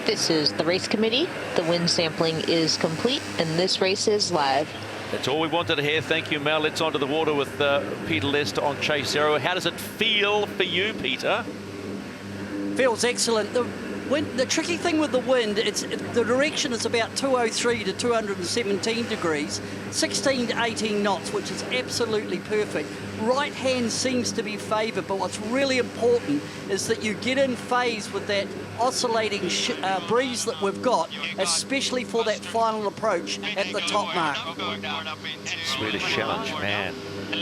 This is the race committee. The wind sampling is complete, and this race is live. That's all we wanted to hear. Thank you, Mel. Let's onto the water with Peter Lest on Chase Arrow. How does it feel for you, Peter? Feels excellent. The tricky thing with the wind, the direction is about 203 to 217 degrees, 16 to 18 knots, which is absolutely perfect. Right hand seems to be favoured, but what's really important is that you get in phase with that oscillating breeze that we've got, especially for that final approach at the top mark. Swedish Challenge, man.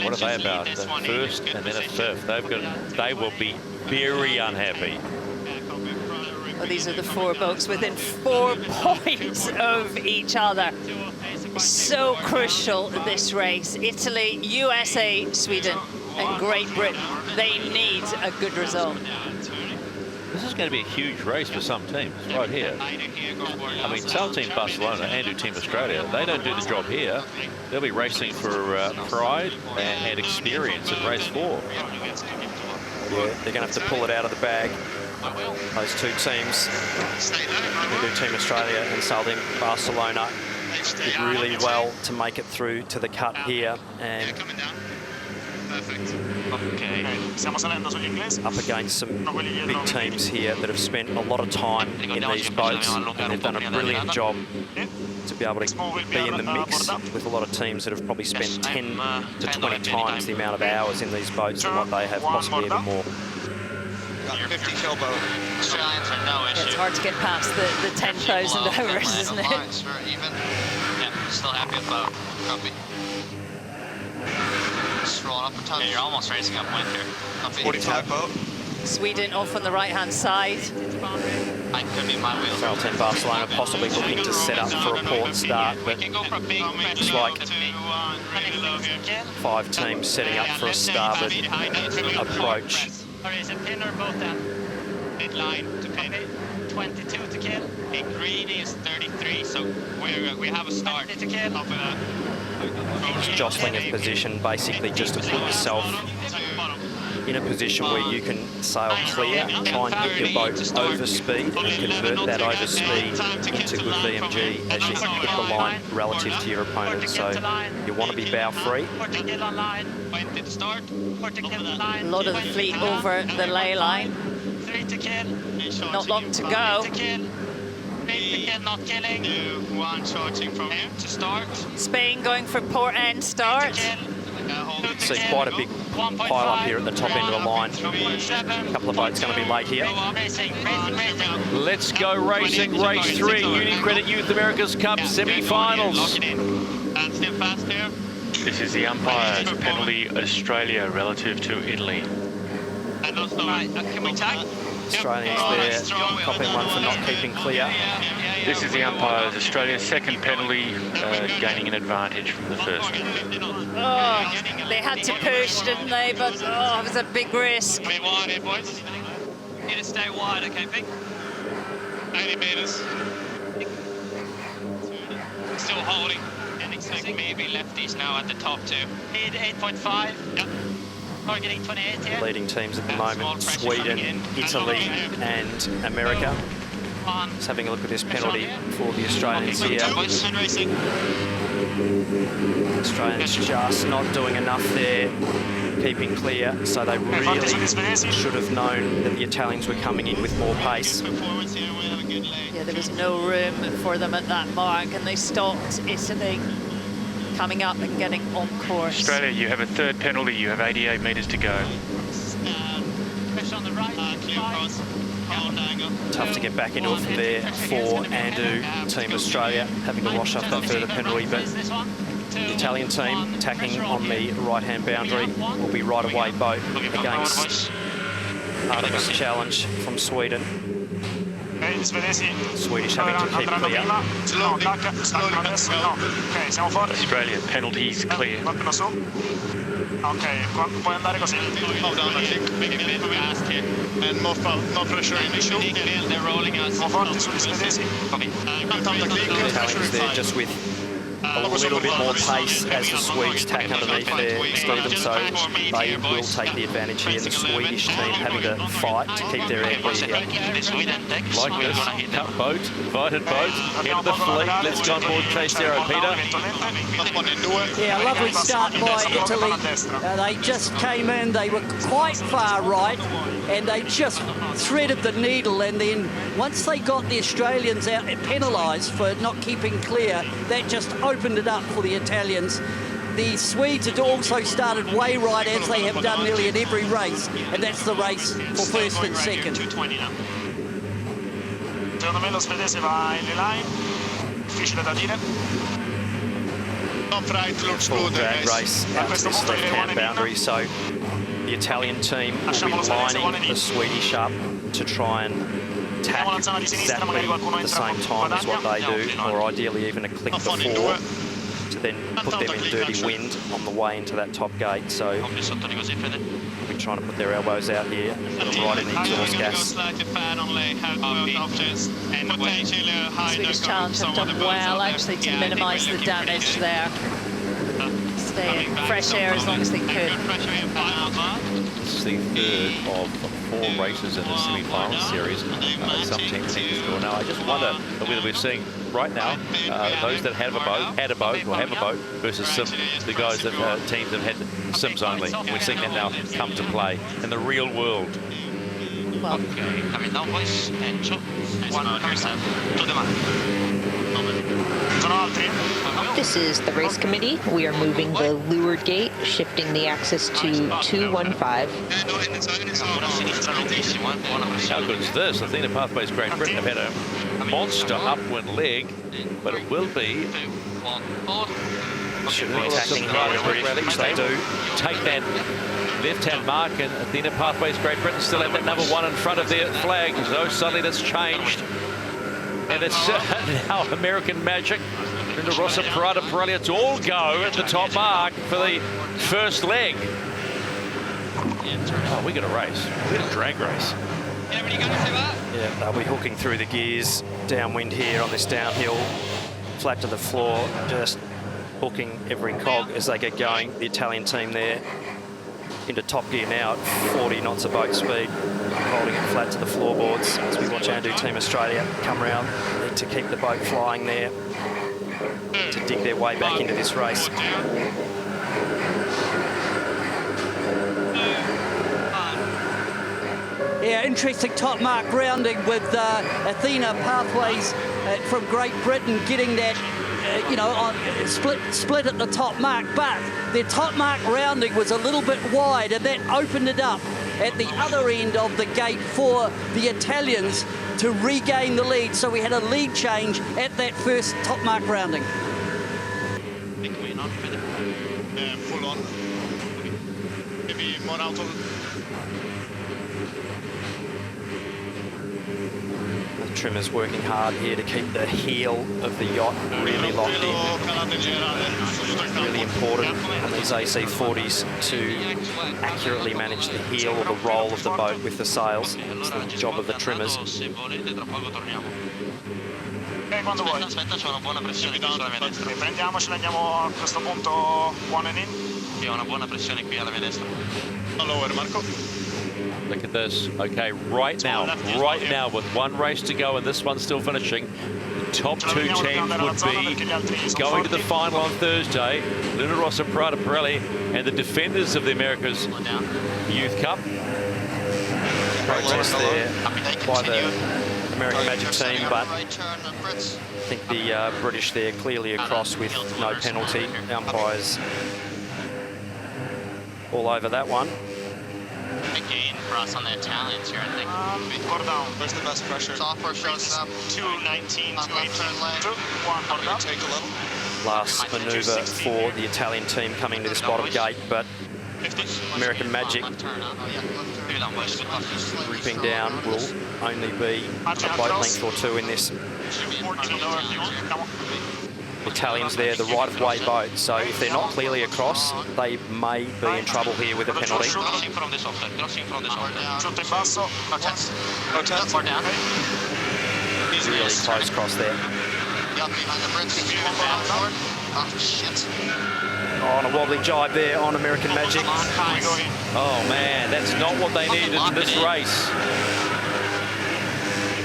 What are they about? The first and then a fifth. They will be very unhappy. Well, these are the four boats within 4 points of each other. So crucial, this race. Italy, USA, Sweden, and Great Britain. They need a good result. This is going to be a huge race for some teams right here. I mean, Sail Team Barcelona and Team Australia, they don't do the job here. They'll be racing for pride and experience in race 4. Yeah, they're going to have to pull it out of the bag. Those two teams, Team Australia and Sail Team Barcelona, did really well to make it through to the cut here, and up against some big teams here that have spent a lot of time in these boats, and they've done a brilliant job to be able to be in the mix with a lot of teams that have probably spent 10 to 20 times the amount of hours in these boats and what they have, possibly even more. 50 sailboat. Australians are no issue. It's hard to get past the 10,000 hours, isn't it? It's very even. Yeah, still happy about copy. Just rolling up a touch. Yeah, you're almost racing up wind here. Copy. 45 boat. Sweden off on the right-hand side. I could be my wheels. Sail Team Barcelona possibly looking to set up for a port start, but it's like 5 teams setting up for a starboard approach. Is it pin or boat then? Mid line to pin. 22 to kill. In green is 33, so we have a start. 20 to kill. Just jostling of position, basically just to put yourself in a position where you can sail clear, try and get your boat over speed and convert that over speed into good VMG as you hit the line relative to your opponent. So you want to be bow free. A lot of the fleet over the ley line. 3 to kill. Not long to go. 3 to kill. 8 to kill, not killing. 1 charging from here to start. Spain going for port end start. See quite a big pile up here at the top end of the line. A couple of boats going to be late here. Let's go racing, race 3, Unicredit Youth America's Cup semi-finals. And still fast here. This is the umpire's penalty, Australia relative to Italy. And also, can we tag? Australians there, copying one for not keeping clear. This is the umpire's Australia's second penalty, gaining an advantage from the first. Oh, they had to push, didn't they? But oh, it was a big risk. Be wide here, boys. Need to stay wide, okay, Vic? 90 meters. Still holding. Like maybe lefties now at the top too. 8.5. Yep. Targeting 28 here. Leading teams at the moment, Sweden, Italy and America. Just having a look at this penalty for the Australians here. Australians just not doing enough there, keeping clear, so they really should have known that the Italians were coming in with more pace. Yeah, there was no room for them at that mark, and they stopped Italy coming up and getting on course. Australia, you have a third penalty. You have 88 metres to go. Pressure on the right. Tough to get back into it from there for Andu, Team Australia, having to wash up that further penalty, but the Italian team attacking on the right-hand boundary will be right away boat against Artemis Challenge from Sweden. Swedish having to keep clear. Australia, penalties clear. Ok, puoi andare così. Hold on, I think. Maybe a bit fast here. And more pressure in the show. They're rolling us. More forti sugli svedesi. Italians there just with a little bit more pace as the Swedes tack underneath there, Stephen, so they will take the advantage here. The Swedish team having to fight to keep their air clear here. Like this, cut boat, invited boat, head of the fleet, let's go on board Chase Arrow, Peter. Yeah, lovely start by Italy. They just came in, they were quite far right, and they just threaded the needle, and then once they got the Australians out penalised for not keeping clear, that just opened it up for the Italians. The Swedes had also started way right, as they have done nearly in every race, and that's the race for first and second. Secondo me lo svedese va in line, difficile da dire. Full drag race out to this left-hand boundary, so the Italian team will be lining the Swedish up to try and tack exactly the same time as what they do, or ideally even a click before, to then put them in dirty wind on the way into that top gate. So we'll be trying to put their elbows out here and put them right in the exhaust gas. Swedish Challenge have done well actually to minimise the damage there. Stay in fresh air as long as they could. This is the third of 4 races in the semi-final series. Some teams seem to score now. I just wonder whether we're seeing right now those that have a boat, had a boat, or have a boat versus the guys that teams that had sims only. We're seeing that now come to play in the real world. Well, Coming down, boys. And two. To the mark. This is the race committee. We are moving the leeward gate, shifting the axis to 215. How good is this? Athena Pathways Great Britain have had a monster upwind leg, but it will be Should be tacking here, which they do. Take that left-hand mark, and Athena Pathways Great Britain still have that number 1 in front of their flag. So suddenly that's changed. And it's now American Magic and the Rossa Parada Pirelli. It's all go at the top mark for the first leg. Oh, we got a race. We got a drag race. Yeah, they'll be hooking through the gears downwind here on this downhill, flat to the floor, just hooking every cog as they get going. The Italian team there into top gear now at 40 knots of boat speed, holding it flat to the floorboards as we watch Andu Team Australia come around. Need to keep the boat flying there to dig their way back into this race. Yeah, interesting top mark rounding with Athena Pathways from Great Britain getting that, on split at the top mark, but their top mark rounding was a little bit wide, and that opened it up at the other end of the gate for the Italians to regain the lead. So we had a lead change at that first top mark rounding. Full on. Maybe more out of The trimmers working hard here to keep the heel of the yacht really locked in. Really important on these AC40s to accurately manage the heel or the roll of the boat with the sails. It's the job of the trimmers. quando vuoi. Aspetta, c'è una buona pressione qui sulla mia destra. Prendiamocela, andiamo a questo punto one and in. Sì, ho una buona pressione qui alla mia destra. Lower, Marco. Look at this. Okay, right now, with one race to go and this one still finishing, the top 2 teams would be going to the final on Thursday. Luna Rossa Parada Pirelli and the defenders of the America's Youth Cup. Protest there by the American Magic team, but I think the British there clearly across with no penalty. The umpires all over that one. Again, for us on the Italians here, I think. Four down. Where's the best pressure? Software shows up. 2:19 to 18. 1 more down. Take a little. Last manoeuvre for the Italian team coming to this bottom gate, but American Magic ripping down will only be a boat length or 2 in this. Italians there, the right-of-way boat, so if they're not clearly across, they may be in trouble here with a penalty. Crossing from the software. Crossing from the software. Giunto in basso. No chance. No chance. More down. Really close cross there. Yacht behind the bridge. Oh, shit. Oh, and a wobbly jibe there on American Magic. Oh, man, that's not what they needed in this race.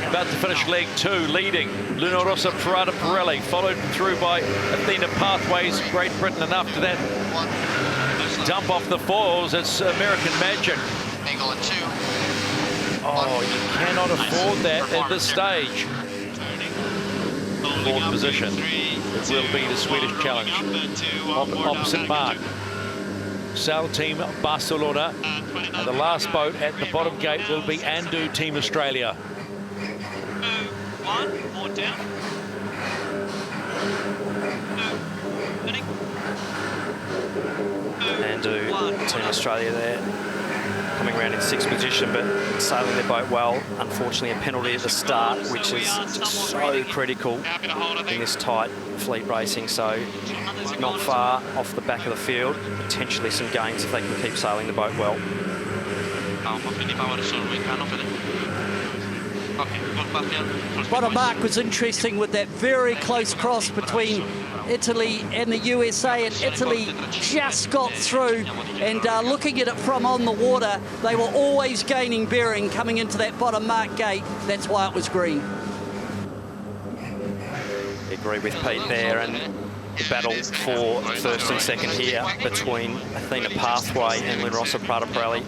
About to finish leg 2, leading Luna Rossa Prada Pirelli, followed through by Athena Pathways, Great Britain, and after that dump off the foils, it's American Magic. Angle at 2. Oh, you cannot afford that at this stage. 4th position. It will be the Swedish challenge. Opposite mark. Sail Team Barcelona. And the last boat at the bottom gate will be Andu Team Australia. 1, 4 down. Andu Team Australia there, coming around in 6th position, but sailing their boat well. Unfortunately, a penalty at the start, which is so critical in this tight fleet racing. So not far off the back of the field, potentially some gains if they can keep sailing the boat well. Bottom mark was interesting with that very close cross between Italy and the USA, and Italy just got through, and looking at it from on the water, they were always gaining bearing coming into that bottom mark gate. That's why it was green. Agree with Pete there, and the battle for 1st and 2nd here between Athena Pathway and Luna Rossa Prada Pirelli.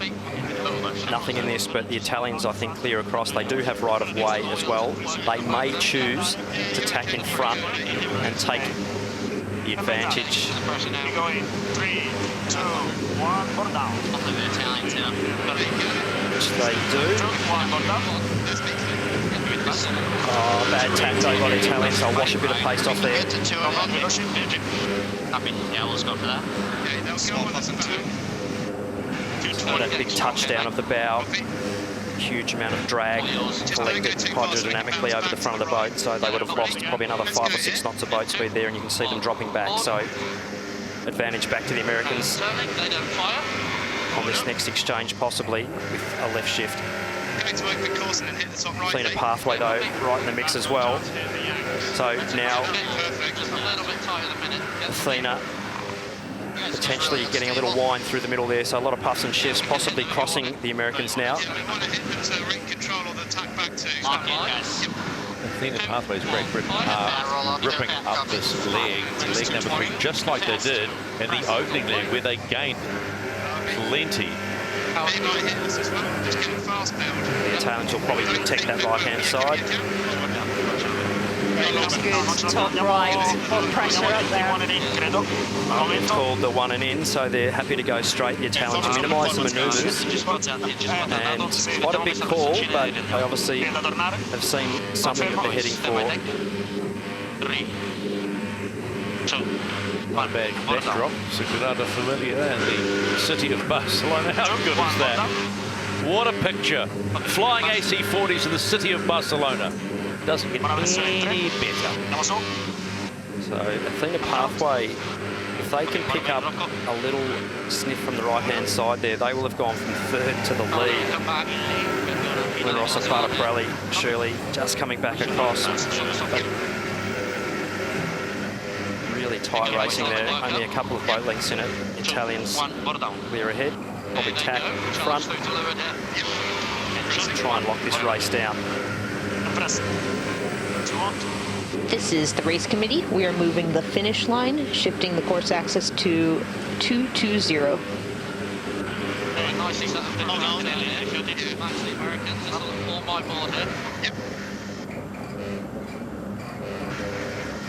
Nothing in this, but the Italians, I think, clear across. They do have right of way as well. They may choose to tack in front and take the advantage. Going 3, 2, 1, more down. Which they do. 2, 1, more down. Oh, bad tack though by the Italians. They'll wash a bit of paste off there. Happy. Yeah, we'll go for that. Okay, that was small plus 2. That big touchdown of the bow. Huge amount of drag collected hydrodynamically over the front of the boat, so they would have lost probably another 5 or 6 knots of boat speed there, and you can see them dropping back. So advantage back to the Americans on this next exchange, possibly with a left shift. Athena Pathway though right in the mix as well. So now Athena potentially getting a little wind through the middle there, so a lot of puffs and shifts, possibly crossing the Americans now. Athena Pathways, Great Britain are ripping up this leg number 3, just like they did in the opening leg, where they gained plenty. The Italians will probably protect that right-hand side. Good top right, put pressure up there. It's called the 1 and in, so they're happy to go straight, the Italians, to minimise the manoeuvres. And quite a big call, but they obviously have seen something that they're heading for. One bad backdrop, Sagrada Familia and the city of Barcelona. How good is that? What a picture. Flying AC-40s in the city of Barcelona. Doesn't get any better. So Athena Pathway, if they can pick up a little sniff from the right-hand side there, they will have gone from 3rd to the lead. Luna Rossa Prada Pirelli, Shirley just coming back across. But really tight racing there, only a couple of boat lengths in it. Italians clear ahead, probably tack in front. Try and lock this race down. This is the race committee. We are moving the finish line, shifting the course axis to 220.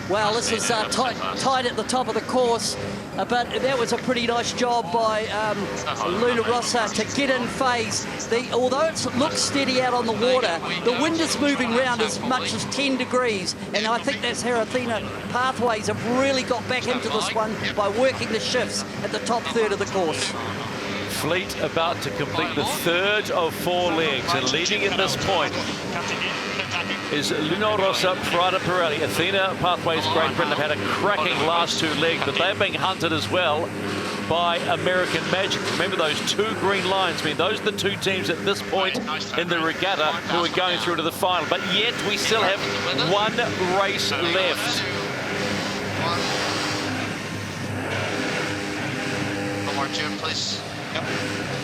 Well, this is tight at the top of the course, but that was a pretty nice job by Luna Rossa to get in phase. Although it looks steady out on the water, the wind is moving around as much as 10 degrees, and I think that's how Athena Pathways have really got back into this one by working the shifts at the top 1/3 of the course. Fleet about to complete the 3rd of 4 legs, and leading at this point is Luna Rossa Prada Pirelli. Athena Pathways, Great Britain have had a cracking last 2 legs, but they're being hunted as well by American Magic. Remember those 2 green lines? I mean, those are the 2 teams at this point in the regatta who are going through to the final. But yet we still have 1 race left. here, please. Yep.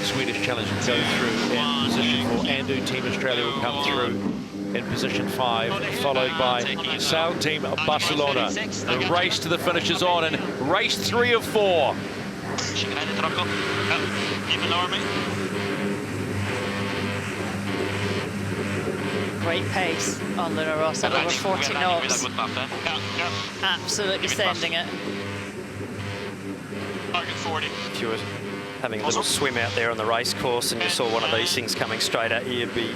Swedish challenge will go through in position 4. Andu Team Australia will come through in position 5, followed by Sail Team Barcelona. The race to the finish is on, and race 3 of 4. Great pace on Luna Rossa, over 40 knots. Absolutely sending it. Target 40. If you were having a little swim out there on the race course and you saw one of these things coming straight at you, you'd be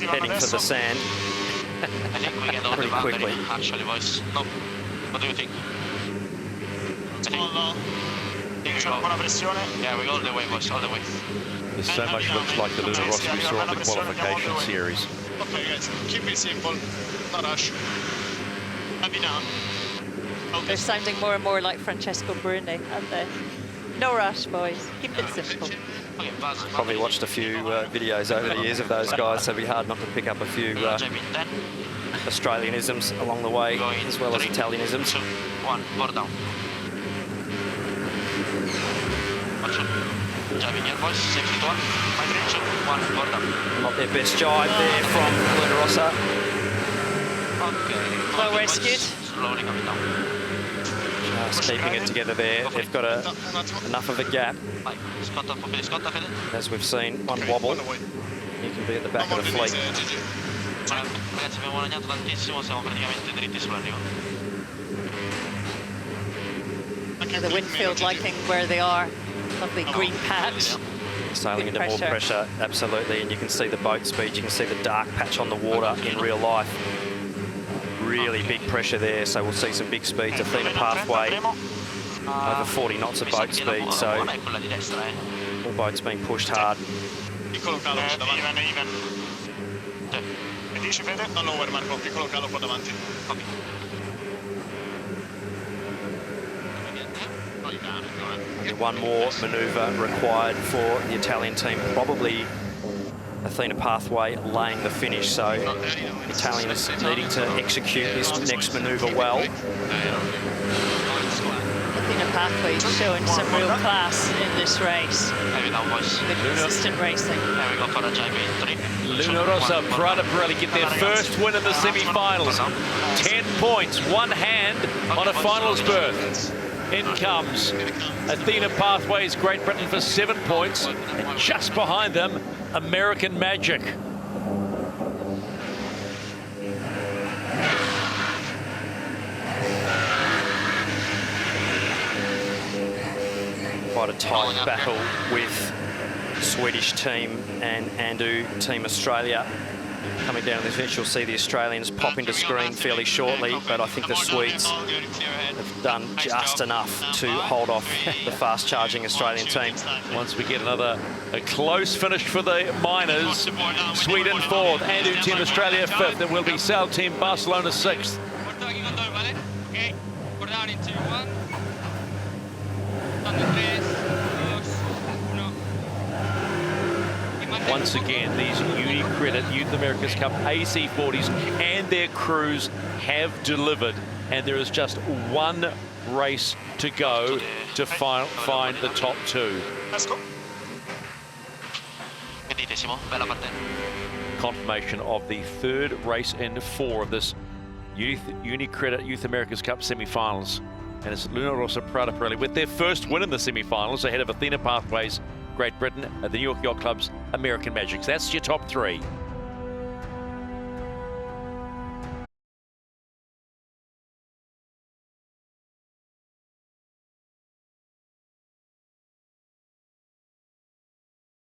heading for the sand I think we get all pretty the quickly. actually, boys. No. What do you think? Yeah, we go all the way, boys, all the way. This so much looks like the Luna Rossa we saw in the qualification series. Okay, guys, keep it simple. No rush. I'll be down. They're sounding more and more like Francesco Bruni, aren't they? No rush, boys. Keep it simple. Probably watched a few videos over the years of those guys, so it'd be hard not to pick up a few Australianisms along the way, as well as Italianisms. 1, 4 down. Driving here, boys. Safety to 1. 1, 4 down. Not their best jibe there from Luna Rossa. Okay. Well rescued. Slowly coming down. Just keeping it together there. They've got enough of a gap. As we've seen, one wobble, you can be at the back of the fleet. Ragazzi, abbiamo guadagnato tantissimo, siamo praticamente dritti sull'arrivo. The Winfield liking where they are. Lovely green patch. Sailing Big into more pressure, absolutely, and you can see the boat speed, you can see the dark patch on the water in real life. Really big pressure there, so we'll see some big speeds. Athena pathway, over 40 knots of boat speed, so all boats being pushed hard. Piccolo calo davanti. Even. E dici, Fede? Non over, Marco. Piccolo calo qua davanti. Only one more manoeuvre required for the Italian team, probably Athena pathway laying the finish, so Italians needing to execute this next manoeuvre well. Athena pathway showing some real class in this race. Good consistent racing. There we go for a JB 3. Luna Rossa, Prada Pirelli get their first win in the semi-finals. 10 points, one hand on a finals berth. In comes Athena Pathways, Great Britain for 7 points. And just behind them, American Magic. Quite a tight battle with Swedish team and Andu Team Australia. Coming down this finish, you'll see the Australians pop into screen fairly shortly, but I think the Swedes have done just enough to hold off the fast-charging Australian team. Once we get a close finish for the minors, Sweden 4th, Andu Team Australia 5th, it will be Sail Team Barcelona 6th. Once again, these Unicredit Youth America's Cup AC40s and their crews have delivered, and there is just one race to go to find the top 2. Let's go. Confirmation of the 3rd race in 4 of this Unicredit Youth America's Cup semi-finals. And it's Luna Rossa Prada Pirelli with their first win in the semi-finals ahead of Athena Pathways, Great Britain, at the New York Yacht Club's American Magic. So that's your top 3.